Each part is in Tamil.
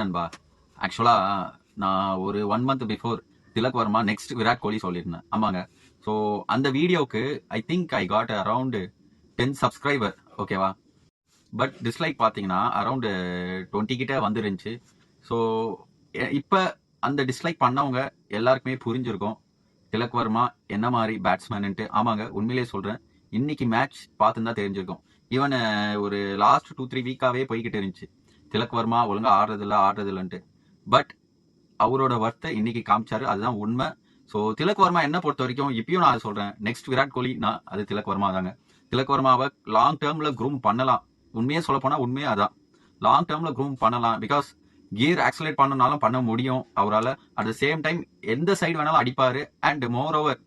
நண்பா. ஆக்சுவலா நான் ஒரு 1 month before Tilak Varma next Virat Kohli சொல்லியிருந்தேன். ஆமாங்க. ஸோ அந்த வீடியோக்கு I think I got around 10 subscriber. ஓகேவா? பட் டிஸ்லைக் பார்த்தீங்கன்னா அரவுண்ட் 20 கிட்ட வந்துருந்துச்சு. ஸோ இப்போ அந்த டிஸ்லைக் பண்ணவங்க எல்லாருக்குமே புரிஞ்சிருக்கும் திலக் வர்மா என்ன மாதிரி பேட்ஸ்மேன்ட்டு. ஆமாங்க, உண்மையிலேயே சொல்கிறேன். இன்னைக்கு மேட்ச் பார்த்துருந்தா தெரிஞ்சிருக்கும். ஈவன் ஒரு லாஸ்ட் 2-3 வீக்காகவே போய்கிட்டு இருந்துச்சு திலக் வர்மா ஒழுங்கா ஆடுறதில்லன்ட்டு. பட் அவரோட ஒர்த்தை இன்னைக்கு காமிச்சாரு, அதுதான் உண்மை. ஸோ திலக் வர்மா என்ன பொறுத்த வரைக்கும் இப்பயும் நான் சொல்றேன், நெக்ஸ்ட் விராட் கோலினா அது திலக் வர்மா தாங்க. திலக் வர்மாவை லாங் டேர்ம்ல க்ரூம் பண்ணலாம். உண்மையே சொல்ல போனா உண்மையே அதான், லாங் டேர்ம்ல க்ரூம் பண்ணலாம். பிகாஸ் கியர் ஆக்சலேட் பண்ணனாலும் பண்ண முடியும் அவரால். அட் த சேம் டைம் எந்த சைடு வேணாலும் அடிப்பாரு. அண்ட் மோர் ஓவர்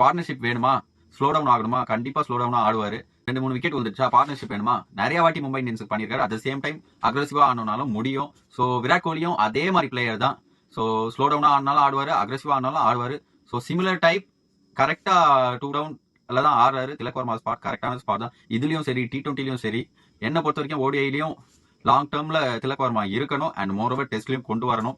பார்ட்னர்ஷிப் வேணுமா, ஸ்லோ டவுன் ஆகணுமா, கண்டிப்பா ஸ்லோ டவுனா ஆடுவாரு. 2-3 விக்கெட் வந்துருச்சா, பார்ட்னர்ஷிப் வேணுமா, நிறைய வாட்டி மும்பை இந்தியன்ஸுக்கு பண்ணியிருக்காரு. அட் த சேம் டைம் அக்ரெசிவா ஆனாலும் முடியும். ஸோ விராட் கோலியும் அதே மாதிரி பிளேயர் தான். ஸோ ஸ்லோ டவுனா ஆனாலும் ஆடுவாரு, அக்ரெசிவா ஆனாலும் ஆடுவாரு. ஸோ சிமிலர் டைப், கரெக்டா 2 டவுன் தான் ஆடுறாரு. திலக் வர்மா ஸ்பாட் கரெக்டான ஸ்பாட் தான். இதுலயும் சரி, T20லயும் சரி, என்ன பொறுத்த வரைக்கும் ODIலையும் லாங் டேர்ம்ல திலக் வர்மா இருக்கணும். அண்ட் மோர் ஓவர் டெஸ்ட்லயும் கொண்டு வரணும்.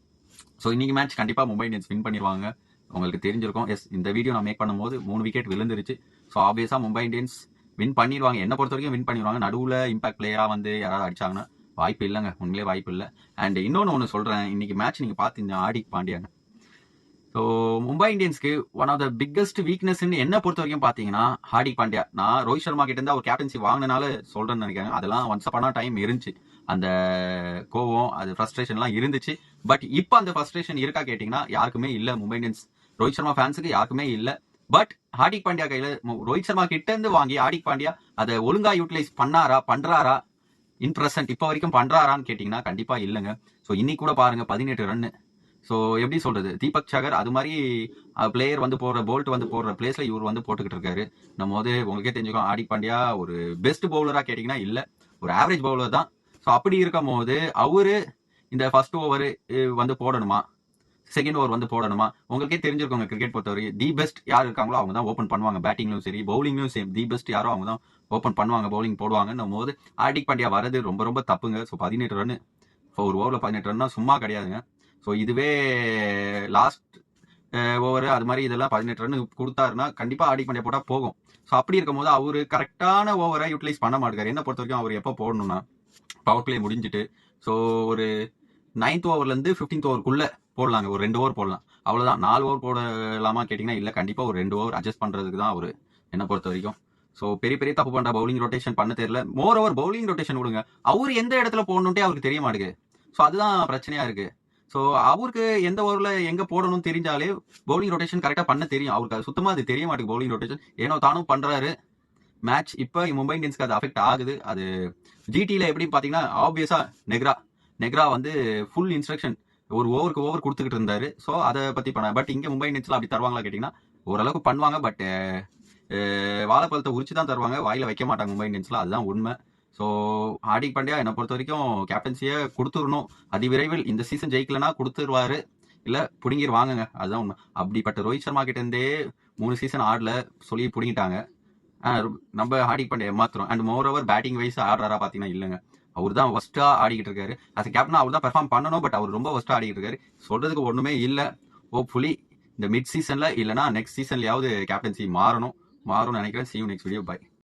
ஸோ இன்னைக்கு மேட்ச் கண்டிப்பா மும்பை இந்தியன்ஸ் வின் பண்ணிடுவாங்க. உங்களுக்கு தெரிஞ்சிருக்கும். எஸ், இந்த வீடியோ நான் மேக் பண்ணும்போது 3 விக்கெட் விழுந்துருச்சு. ஸோ ஆப்வியஸா மும்பை இந்தியன்ஸ் வின் பண்ணிடுவாங்க. என்ன பொறுத்த வரைக்கும் வின் பண்ணிடுவாங்க. நடுவில் இம்பாக்ட் பிளேயரா வந்து யாராவது அடிச்சாங்கன்னா வாய்ப்பு இல்லைங்க, உண்மையிலே வாய்ப்பு இல்லை. அண்ட் இன்னொன்று சொல்றேன், இன்னைக்கு மேட்ச் நீங்க பார்த்தீங்க ஹார்திக் பாண்டியாங்க. ஸோ மும்பை இந்தியன்ஸ்க்கு one of the biggest weakness என்ன பொறுத்த வரைக்கும் பார்த்தீங்கன்னா ஹார்திக் பாண்டியா. நான் ரோஹித் சர்மா கிட்ட இருந்து அவர் கேப்டன்சி வாங்கினால சொல்றேன்னு நினைக்கிறேன். அதெல்லாம் ஒன்ஸ் அப்பான டைம் இருந்துச்சு, அந்த கோவம், அது ஃப்ரஸ்ட்ரேஷன்லாம் இருந்துச்சு. பட் இப்போ அந்த ஃப்ரஸ்ட்ரேஷன் இருக்கா கேட்டிங்கன்னா யாருக்குமே இல்லை. மும்பை இந்தியன்ஸ் ரோஹித் சர்மா ஃபேன்ஸுக்கு யாருக்குமே இல்லை. பட் ஹார்திக் பாண்டியா கையில ரோஹித் சர்மா கிட்ட இருந்து வாங்கி ஹார்திக் பாண்டியா அதை ஒழுங்கா யூட்டிலைஸ் பண்றாரா இன் பிரசன்ட் இப்போ வரைக்கும் பண்றாரான்னு கேட்டீங்கன்னா கண்டிப்பா இல்லைங்க. ஸோ இன்னைக்கு கூட பாருங்க 18 ரன். ஸோ எப்படி சொல்றது, தீபக் சகர் அது மாதிரி பிளேயர் வந்து போடுற, போல்ட் வந்து போடுற பிளேஸ்ல இவர் வந்து போட்டுக்கிட்டு இருக்காரு. நம்ம வந்து உங்களுக்கே தெரிஞ்சுக்கோம், ஹார்திக் பாண்டியா ஒரு பெஸ்ட் பவுலரா கேட்டீங்கன்னா இல்ல, ஒரு ஆவரேஜ் பவுலர் தான். ஸோ அப்படி இருக்கும் போது அவரு இந்த ஃபர்ஸ்ட் ஓவர் வந்து போடணுமா, செகண்ட் ஓவர் வந்து போடணுமா, உங்களுக்கே தெரிஞ்சிருக்கோங்க. கிரிக்கெட் பொறுத்தவரைக்கும் தி பெஸ்ட் யார் இருக்காங்களோ அவங்க தான் ஓப்பன் பண்ணுவாங்க. பேட்டிங்லும் சரி, பவுலிங்லும் சேம், தி பெஸ்ட் யாரோ அவங்க தான் ஓப்பன் பண்ணுவாங்க, பவுலிங் போடுவாங்கன்னும் போது ஹார்திக் பாண்டியா வரது ரொம்ப ரொம்ப தப்புங்க. ஸோ 18 ரன், ஒரு ஓவரில் 18 ரன்னா சும்மா கிடையாதுங்க. ஸோ இதுவே லாஸ்ட் ஓவர் அது மாதிரி இதெல்லாம் 18 ரன் கொடுத்தாருன்னா கண்டிப்பாக ஹார்திக் பாண்டியா போட்டால் போகும். ஸோ அப்படி இருக்கும் போது அவரு கரெக்டான ஓவரை யூட்டிலைஸ் பண்ண மாட்டேங்காரு. என்ன பொறுத்த வரைக்கும் அவர் எப்போ போடணும்னா பவர் பிளே முடிஞ்சிட்டு, ஸோ ஒரு 9th ஓவர்லேருந்து 15th ஓவருக்குள்ள போடலாங்க. ஒரு 2 ஓவர் போடலாம், அவ்வளோதான். 4 ஓவர் போடலாமா கேட்டிங்கன்னா இல்லை, கண்டிப்பாக ஒரு 2 ஓவர் அட்ஜஸ்ட் பண்ணுறதுக்கு தான் அவர் என்ன பொறுத்த வரைக்கும். ஸோ பெரிய பெரிய தப்பு பண்ணுற, பவுலிங் ரொட்டேஷன் பண்ண தெரியல. மோர் ஓவர் பவுலிங் ரொட்டேஷன் கொடுங்க, அவர் எந்த இடத்துல போடணுன்ட்டே அவருக்கு தெரிய மாட்டேங்குது. ஸோ அதுதான் பிரச்சனையா இருக்கு. ஸோ அவருக்கு எந்த ஓவரில் எங்கே போடணும்னு தெரிஞ்சாலே பவுலிங் ரொட்டேஷன் கரெக்டாக பண்ண தெரியும். அவருக்கு அது சுத்தமாக அது தெரிய மாட்டேங்குது. பவுலிங் ரொட்டேஷன் ஏனோ தானும் பண்ணுறாரு. மேட்ச் இப்போ மும்பை இந்தியன்ஸ்க்கு அது அஃபெக்ட் ஆகுது. அது ஜிடியில் எப்படி பார்த்தீங்கன்னா ஆப்வியஸா நெக்ரா வந்து ஃபுல் இன்ஸ்ட்ரக்ஷன் ஒரு ஓவருக்கு ஓவர் கொடுத்துக்கிட்டு இருந்தாரு. ஸோ அதை பற்றி பண்ண. பட் இங்கே மும்பை இந்தியன்ஸ்ல அப்படி தருவாங்களா கேட்டிங்கன்னா ஓரளவுக்கு பண்ணுவாங்க. பட் வாழைப்பழத்தை உரிச்சு தான் தருவாங்க, வாயில வைக்க மாட்டாங்க மும்பை இந்தியன்ஸ்ல, அதுதான் உண்மை. ஸோ ஹார்திக் பாண்டியா என்னை பொறுத்த வரைக்கும் கேப்டன்சியை கொடுத்துடணும். அதிவிரைவில் இந்த சீசன் ஜெயிக்கலன்னா கொடுத்துருவாரு, இல்லை பிடுங்கிடுவாங்க, அதுதான் உண்மை. அப்படிப்பட்ட ரோஹித் சர்மா கிட்ட இருந்தே 3 சீசன் ஆடல சொல்லி பிடிங்கிட்டாங்க. நம்ம ஹார்திக் பாண்டியா ஏமாத்துறோம். And moreover batting wise ஆடுறாரா பார்த்தீங்கன்னா இல்லைங்க, அவர் தான் ஒஸ்டா ஆடிக்கிட்டு இருக்காரு. அஸ் கேப்டன் அவர் தான் பெர்ஃபார்ம் பண்ணணும். பட் அவர் ரொம்ப ஒஸ்டா ஆடிக்கிட்டு இருக்காரு. சொல்றதுக்கு ஒண்ணுமே இல்லை. ஹோப்ஃபுல்லி இந்த மிட் சீசன்ல இல்லைனா நெக்ஸ்ட் சீசன்லயாவது கேப்டன்சி மாறும்னு நினைக்கிறேன். see you next video, bye.